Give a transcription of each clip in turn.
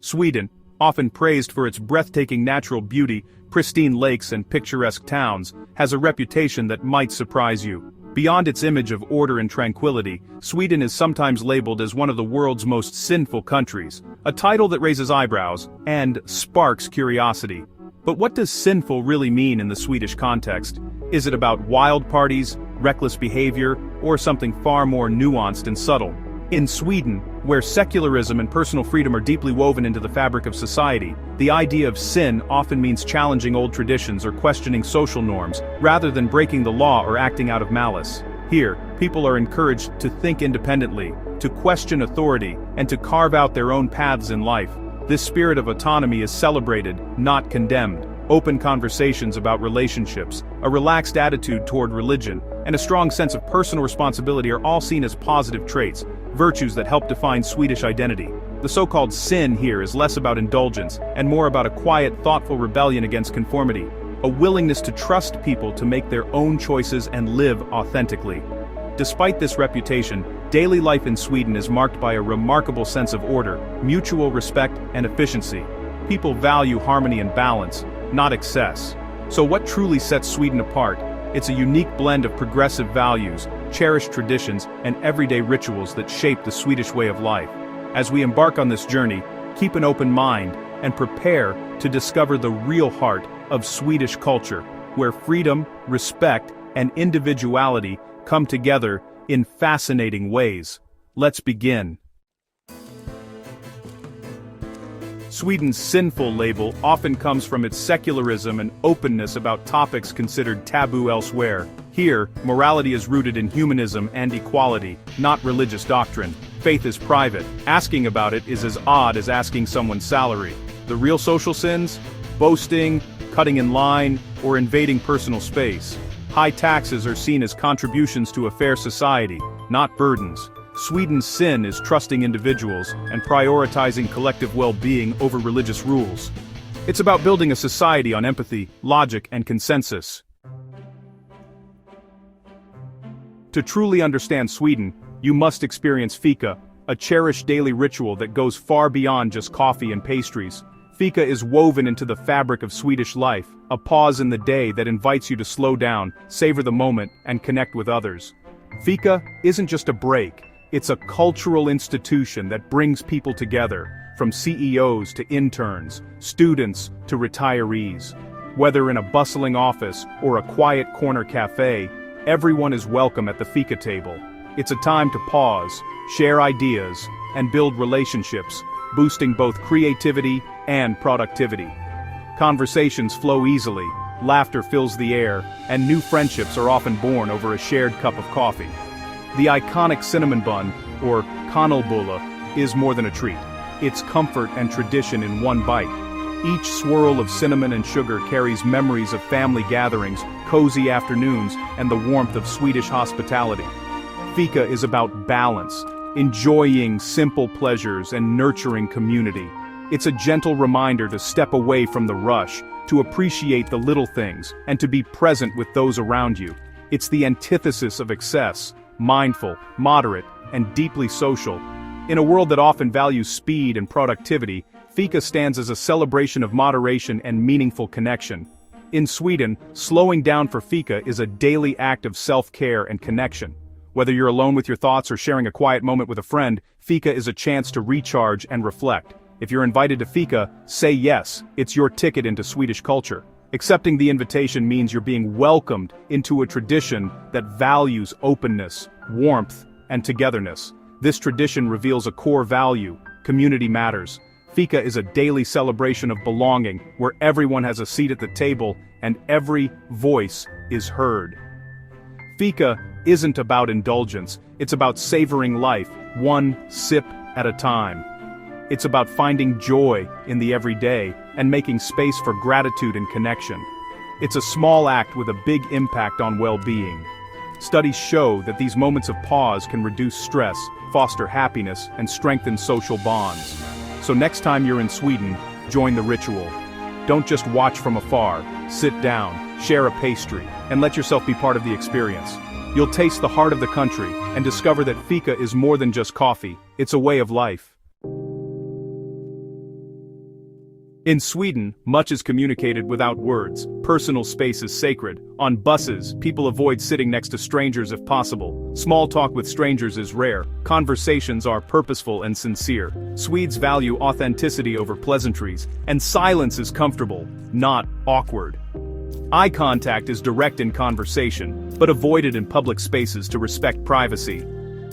Sweden, often praised for its breathtaking natural beauty, pristine lakes and picturesque towns, has a reputation that might surprise you. Beyond its image of order and tranquility, Sweden is sometimes labeled as one of the world's most sinful countries, a title that raises eyebrows and sparks curiosity. But what does sinful really mean in the Swedish context? Is it about wild parties, reckless behavior, or something far more nuanced and subtle? In Sweden, where secularism and personal freedom are deeply woven into the fabric of society, the idea of sin often means challenging old traditions or questioning social norms, rather than breaking the law or acting out of malice. Here, people are encouraged to think independently, to question authority, and to carve out their own paths in life. This spirit of autonomy is celebrated, not condemned. Open conversations about relationships, a relaxed attitude toward religion, and a strong sense of personal responsibility are all seen as positive traits, virtues that help define Swedish identity. The so-called sin here is less about indulgence, and more about a quiet, thoughtful rebellion against conformity, a willingness to trust people to make their own choices and live authentically. Despite this reputation, daily life in Sweden is marked by a remarkable sense of order, mutual respect, and efficiency. People value harmony and balance, not excess. So what truly sets Sweden apart? It's a unique blend of progressive values, cherished traditions, and everyday rituals that shape the Swedish way of life. As we embark on this journey, keep an open mind and prepare to discover the real heart of Swedish culture, where freedom, respect, and individuality come together in fascinating ways. Let's begin. Sweden's sinful label often comes from its secularism and openness about topics considered taboo elsewhere. Here, morality is rooted in humanism and equality, not religious doctrine. Faith is private. Asking about it is as odd as asking someone's salary. The real social sins? Boasting, cutting in line, or invading personal space. High taxes are seen as contributions to a fair society, not burdens. Sweden's sin is trusting individuals and prioritizing collective well-being over religious rules. It's about building a society on empathy, logic, and consensus. To truly understand Sweden, you must experience fika, a cherished daily ritual that goes far beyond just coffee and pastries. Fika is woven into the fabric of Swedish life, a pause in the day that invites you to slow down, savor the moment, and connect with others. Fika isn't just a break. It's a cultural institution that brings people together, from CEOs to interns, students to retirees. Whether in a bustling office or a quiet corner cafe, everyone is welcome at the fika table. It's a time to pause, share ideas, and build relationships, boosting both creativity and productivity. Conversations flow easily, laughter fills the air, and new friendships are often born over a shared cup of coffee. The iconic cinnamon bun, or kanelbulle, is more than a treat. It's comfort and tradition in one bite. Each swirl of cinnamon and sugar carries memories of family gatherings, cozy afternoons, and the warmth of Swedish hospitality. Fika is about balance, enjoying simple pleasures and nurturing community. It's a gentle reminder to step away from the rush, to appreciate the little things, and to be present with those around you. It's the antithesis of excess, mindful, moderate, and deeply social. In a world that often values speed and productivity, fika stands as a celebration of moderation and meaningful connection. In Sweden, slowing down for fika is a daily act of self-care and connection. Whether you're alone with your thoughts or sharing a quiet moment with a friend, fika is a chance to recharge and reflect. If you're invited to fika, say yes. It's your ticket into Swedish culture. Accepting the invitation means you're being welcomed into a tradition that values openness, warmth, and togetherness. This tradition reveals a core value: community matters. Fika is a daily celebration of belonging, where everyone has a seat at the table and every voice is heard. Fika isn't about indulgence, it's about savoring life, one sip at a time. It's about finding joy in the everyday and making space for gratitude and connection. It's a small act with a big impact on well-being. Studies show that these moments of pause can reduce stress, foster happiness, and strengthen social bonds. So next time you're in Sweden, join the ritual. Don't just watch from afar, sit down, share a pastry, and let yourself be part of the experience. You'll taste the heart of the country and discover that fika is more than just coffee, it's a way of life. In Sweden, much is communicated without words. Personal space is sacred. On buses, people avoid sitting next to strangers if possible. Small talk with strangers is rare. Conversations are purposeful and sincere. Swedes value authenticity over pleasantries, and silence is comfortable, not awkward. Eye contact is direct in conversation, but avoided in public spaces to respect privacy.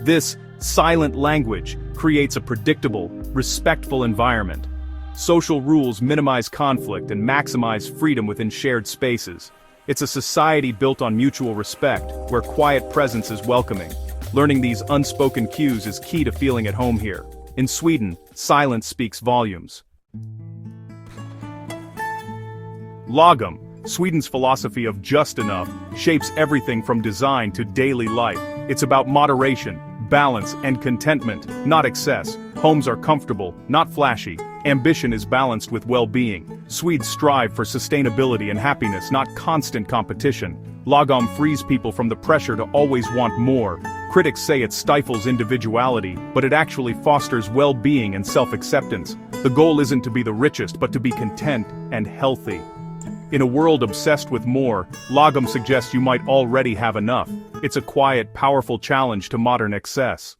This silent language creates a predictable, respectful environment. Social rules minimize conflict and maximize freedom within shared spaces. It's a society built on mutual respect, where quiet presence is welcoming. Learning these unspoken cues is key to feeling at home here. In Sweden, silence speaks volumes. Lagom, Sweden's philosophy of just enough, shapes everything from design to daily life. It's about moderation, balance, and contentment, not excess. Homes are comfortable, not flashy. Ambition is balanced with well-being. Swedes strive for sustainability and happiness, not constant competition. Lagom frees people from the pressure to always want more. Critics say it stifles individuality, but it actually fosters well-being and self-acceptance. The goal isn't to be the richest, but to be content and healthy. In a world obsessed with more, Lagom suggests you might already have enough. It's a quiet, powerful challenge to modern excess.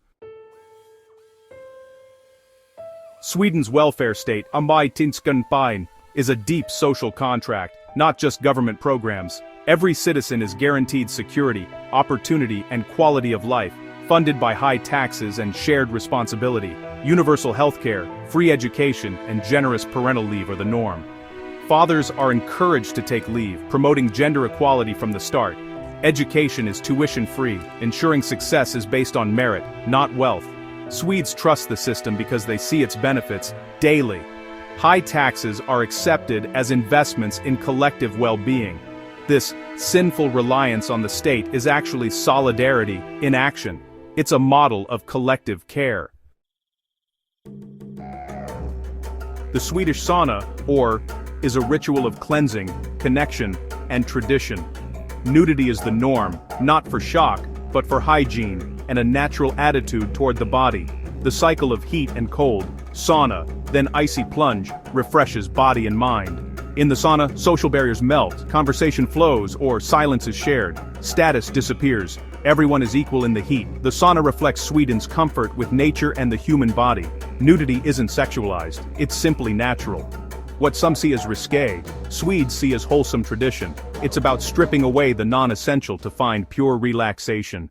Sweden's welfare state, is a deep social contract, not just government programs. Every citizen is guaranteed security, opportunity, and quality of life, funded by high taxes and shared responsibility. Universal healthcare, free education, and generous parental leave are the norm. Fathers are encouraged to take leave, promoting gender equality from the start. Education is tuition-free, ensuring success is based on merit, not wealth. Swedes trust the system because they see its benefits daily. High taxes are accepted as investments in collective well-being. This sinful reliance on the state is actually solidarity in action. It's a model of collective care. The Swedish sauna, is a ritual of cleansing, connection, and tradition. Nudity is the norm, not for shock, but for hygiene and a natural attitude toward the body. The cycle of heat and cold, sauna, then icy plunge, refreshes body and mind. In the sauna, social barriers melt, conversation flows, or silence is shared. Status disappears. Everyone is equal in the heat. The sauna reflects Sweden's comfort with nature and the human body. Nudity isn't sexualized, it's simply natural. What some see as risque, Swedes see as wholesome tradition. It's about stripping away the non-essential to find pure relaxation.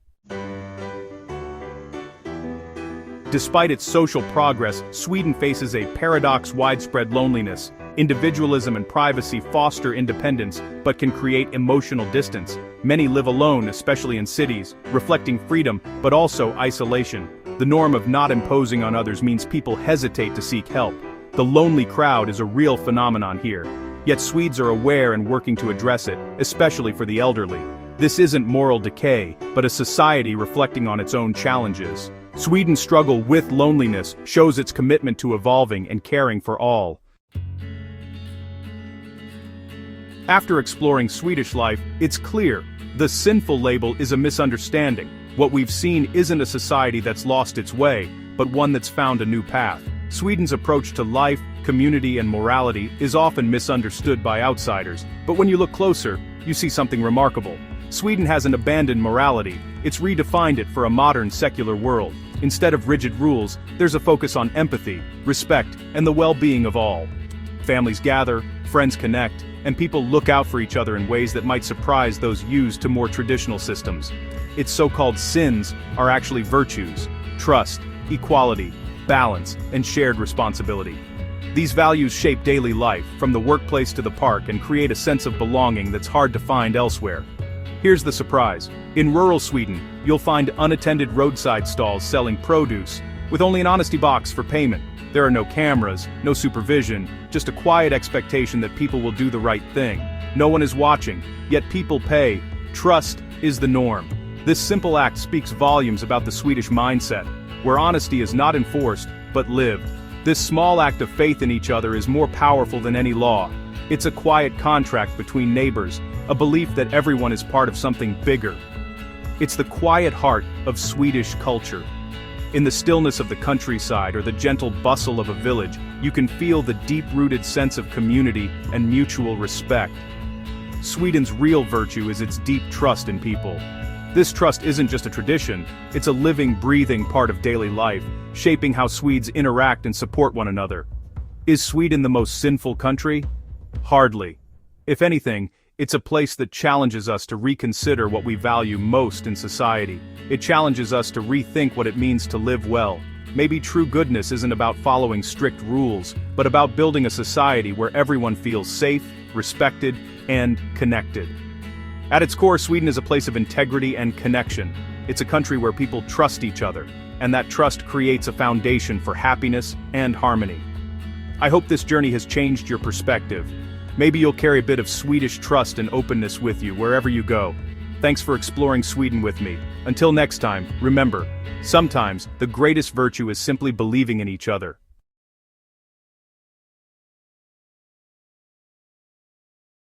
Despite its social progress, Sweden faces a paradox: widespread loneliness. Individualism and privacy foster independence, but can create emotional distance. Many live alone, especially in cities, reflecting freedom, but also isolation. The norm of not imposing on others means people hesitate to seek help. The lonely crowd is a real phenomenon here. Yet Swedes are aware and working to address it, especially for the elderly. This isn't moral decay, but a society reflecting on its own challenges. Sweden's struggle with loneliness shows its commitment to evolving and caring for all. After exploring Swedish life, it's clear, the sinful label is a misunderstanding. What we've seen isn't a society that's lost its way, but one that's found a new path. Sweden's approach to life, community, and morality is often misunderstood by outsiders, but when you look closer, you see something remarkable. Sweden hasn't abandoned morality, it's redefined it for a modern secular world. Instead of rigid rules, there's a focus on empathy, respect, and the well-being of all. Families gather, friends connect, and people look out for each other in ways that might surprise those used to more traditional systems. Its so-called sins are actually virtues: trust, equality, balance, and shared responsibility. These values shape daily life, from the workplace to the park, and create a sense of belonging that's hard to find elsewhere. Here's the surprise. In rural Sweden, you'll find unattended roadside stalls selling produce, with only an honesty box for payment. There are no cameras, no supervision, just a quiet expectation that people will do the right thing. No one is watching, yet people pay. Trust is the norm. This simple act speaks volumes about the Swedish mindset, where honesty is not enforced, but lived. This small act of faith in each other is more powerful than any law. It's a quiet contract between neighbors, a belief that everyone is part of something bigger. It's the quiet heart of Swedish culture. In the stillness of the countryside or the gentle bustle of a village, you can feel the deep-rooted sense of community and mutual respect. Sweden's real virtue is its deep trust in people. This trust isn't just a tradition, it's a living, breathing part of daily life, shaping how Swedes interact and support one another. Is Sweden the most sinful country? Hardly. If anything, it's a place that challenges us to reconsider what we value most in society. It challenges us to rethink what it means to live well. Maybe true goodness isn't about following strict rules, but about building a society where everyone feels safe, respected, and connected. At its core, Sweden is a place of integrity and connection. It's a country where people trust each other, and that trust creates a foundation for happiness and harmony. I hope this journey has changed your perspective. Maybe you'll carry a bit of Swedish trust and openness with you wherever you go. Thanks for exploring Sweden with me. Until next time, remember, sometimes the greatest virtue is simply believing in each other.